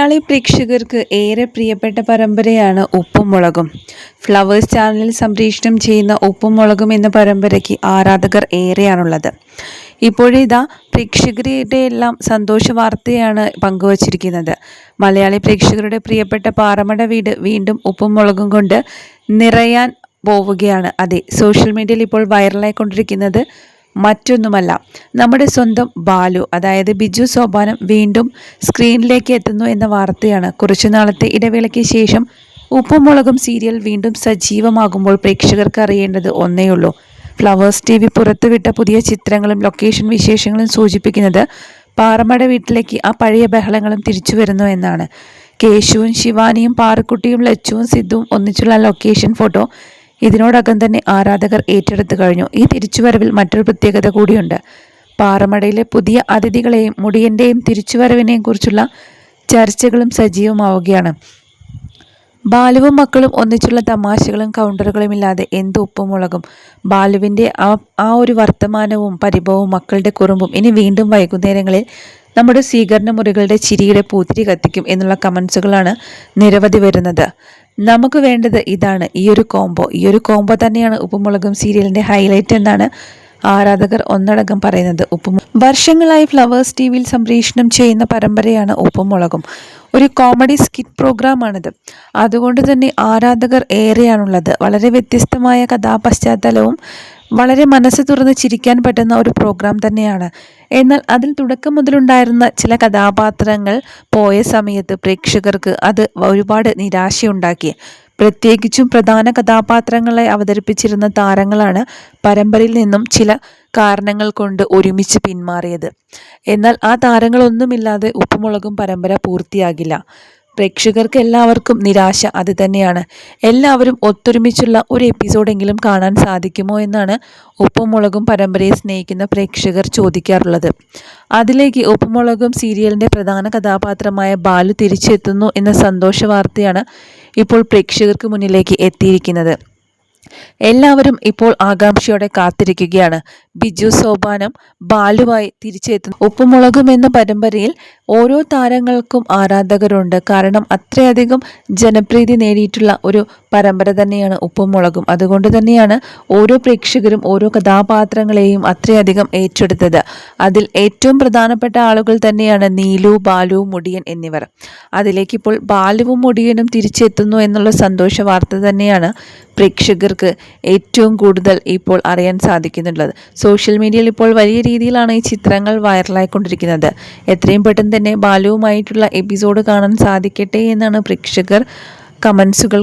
മലയാളി പ്രേക്ഷകർക്ക് ഏറെ പ്രിയപ്പെട്ട പരമ്പരയാണ് ഉപ്പും മുളകും. ഫ്ലവേഴ്സ് ചാനലിൽ സംപ്രേഷണം ചെയ്യുന്ന ഉപ്പും മുളകും എന്ന പരമ്പരയ്ക്ക് ആരാധകർ ഏറെയാണുള്ളത്. ഇപ്പോഴിതാ പ്രേക്ഷകരുടെ എല്ലാം സന്തോഷ വാർത്തയാണ് പങ്കുവച്ചിരിക്കുന്നത്. മലയാളി പ്രേക്ഷകരുടെ പ്രിയപ്പെട്ട പാറമട വീട് വീണ്ടും ഉപ്പും മുളകും കൊണ്ട് നിറയാൻ പോവുകയാണ്. അതെ, സോഷ്യൽ മീഡിയയിൽ ഇപ്പോൾ വൈറലായിക്കൊണ്ടിരിക്കുന്നത് മറ്റൊന്നുമല്ല, നമ്മുടെ സ്വന്തം ബാലു, അതായത് ബിജു സോപാനം വീണ്ടും സ്ക്രീനിലേക്ക് എത്തുന്നു എന്ന വാർത്തയാണ്. കുറച്ചു നാളത്തെ ഇടവേളയ്ക്ക് ശേഷം ഉപ്പും മുളകും സീരിയൽ വീണ്ടും സജീവമാകുമ്പോൾ പ്രേക്ഷകർക്ക് അറിയേണ്ടത് ഒന്നേയുള്ളൂ. ഫ്ലവേഴ്സ് TV പുറത്തുവിട്ട പുതിയ ചിത്രങ്ങളും ലൊക്കേഷൻ വിശേഷങ്ങളും സൂചിപ്പിക്കുന്നത് പാറമട വീട്ടിലേക്ക് ആ പഴയ ബഹളങ്ങളും തിരിച്ചു വരുന്നു എന്നാണ്. കേശുവും ശിവാനിയും പാറക്കുട്ടിയും ലച്ചുവും സിദ്ധുവും ഒന്നിച്ചുള്ള ലൊക്കേഷൻ ഫോട്ടോ ഇതിനോടകം തന്നെ ആരാധകർ ഏറ്റെടുത്തു കഴിഞ്ഞു. ഈ തിരിച്ചുവരവിൽ മറ്റൊരു പ്രത്യേകത കൂടിയുണ്ട്. പാറമടയിലെ പുതിയ അതിഥികളെയും മുടിയൻ്റെയും തിരിച്ചുവരവിനെയും കുറിച്ചുള്ള ചർച്ചകളും സജീവമാവുകയാണ്. ബാലുവും മക്കളും ഒന്നിച്ചുള്ള തമാശകളും കൗണ്ടറുകളും ഇല്ലാതെ എന്ത് ഉപ്പും മുളകും. ബാലുവിൻ്റെ ആ ഒരു വർത്തമാനവും പരിഭവവും മക്കളുടെ കുറുമ്പും ഇനി വീണ്ടും വൈകുന്നേരങ്ങളിൽ നമ്മുടെ സ്വീകരണ മുറികളുടെ ചിരിയുടെ പൂത്തിരി കത്തിക്കും എന്നുള്ള കമൻസുകളാണ് നിരവധി വരുന്നത്. നമുക്ക് വേണ്ടത് ഇതാണ്, ഈ ഒരു കോംബോ തന്നെയാണ് ഉപ്പും മുളകും സീരിയലിൻ്റെ ഹൈലൈറ്റ് എന്നാണ് ആരാധകർ ഒന്നടങ്കം പറയുന്നത്. വർഷങ്ങളായി ഫ്ലവേഴ്സ് TVയിൽ സംപ്രേഷണം ചെയ്യുന്ന പരമ്പരയാണ് ഉപ്പും മുളകും. ഒരു കോമഡി സ്കിറ്റ് പ്രോഗ്രാമാണിത്. അതുകൊണ്ട് തന്നെ ആരാധകർ ഏറെയാണുള്ളത്. വളരെ വ്യത്യസ്തമായ കഥാപശ്ചാത്തലവും വളരെ മനസ്സ് തുറന്ന് ചിരിക്കാൻ പറ്റുന്ന ഒരു പ്രോഗ്രാം തന്നെയാണ്. എന്നാൽ അതിൽ തുടക്കം മുതലുണ്ടായിരുന്ന ചില കഥാപാത്രങ്ങൾ പോയ സമയത്ത് പ്രേക്ഷകർക്ക് അത് ഒരുപാട് നിരാശയുണ്ടാക്കി. പ്രത്യേകിച്ചും പ്രധാന കഥാപാത്രങ്ങളെ അവതരിപ്പിച്ചിരുന്ന താരങ്ങളാണ് പരമ്പരയിൽ നിന്നും ചില കാരണങ്ങൾ കൊണ്ട് ഒരുമിച്ച് പിന്മാറിയത്. എന്നാൽ ആ താരങ്ങളൊന്നുമില്ലാതെ ഉപ്പുമുളകും പരമ്പര പൂർത്തിയാകില്ല. പ്രേക്ഷകർക്ക് എല്ലാവർക്കും നിരാശ അത് തന്നെയാണ്. എല്ലാവരും ഒത്തൊരുമിച്ചുള്ള ഒരു എപ്പിസോഡെങ്കിലും കാണാൻ സാധിക്കുമോ എന്നാണ് ഉപ്പും മുളകും പരമ്പരയെ സ്നേഹിക്കുന്ന പ്രേക്ഷകർ ചോദിക്കാറുള്ളത്. അതിലേക്ക് ഉപ്പും മുളകും സീരിയലിൻ്റെ പ്രധാന കഥാപാത്രമായ ബാലു തിരിച്ചെത്തുന്നു എന്ന സന്തോഷ വാർത്തയാണ് ഇപ്പോൾ പ്രേക്ഷകർക്ക് മുന്നിലേക്ക് എത്തിയിരിക്കുന്നത്. എല്ലാവരും ഇപ്പോൾ ആകാംക്ഷയോടെ കാത്തിരിക്കുകയാണ്. ബിജു സോപാനം ബാലുവായി തിരിച്ചെത്തുന്നു. ഉപ്പും മുളകും എന്ന പരമ്പരയിൽ ഓരോ താരങ്ങൾക്കും ആരാധകരുണ്ട്. കാരണം അത്രയധികം ജനപ്രീതി നേടിയിട്ടുള്ള ഒരു പരമ്പര തന്നെയാണ് ഉപ്പും മുളകും. അതുകൊണ്ട് തന്നെയാണ് ഓരോ പ്രേക്ഷകരും ഓരോ കഥാപാത്രങ്ങളെയും അത്രയധികം ഏറ്റെടുത്തത്. അതിൽ ഏറ്റവും പ്രധാനപ്പെട്ട ആളുകൾ തന്നെയാണ് നീലു, ബാലു, മുടിയൻ എന്നിവർ. അതിലേക്കിപ്പോൾ ബാലുവും മുടിയനും തിരിച്ചെത്തുന്നു എന്നുള്ള സന്തോഷ വാർത്ത തന്നെയാണ് പ്രേക്ഷകർക്ക് ഏറ്റവും കൂടുതൽ ഇപ്പോൾ അറിയാൻ സാധിക്കുന്നുള്ളത്. സോഷ്യൽ മീഡിയയിൽ ഇപ്പോൾ വലിയ രീതിയിലാണ് ഈ ചിത്രങ്ങൾ വൈറലായിക്കൊണ്ടിരിക്കുന്നത്. എത്രയും പെട്ടെന്ന് തന്നെ ബാലുവുമായിട്ടുള്ള എപ്പിസോഡ് കാണാൻ സാധിക്കട്ടെ എന്നാണ് പ്രേക്ഷകർ കമൻസുകൾ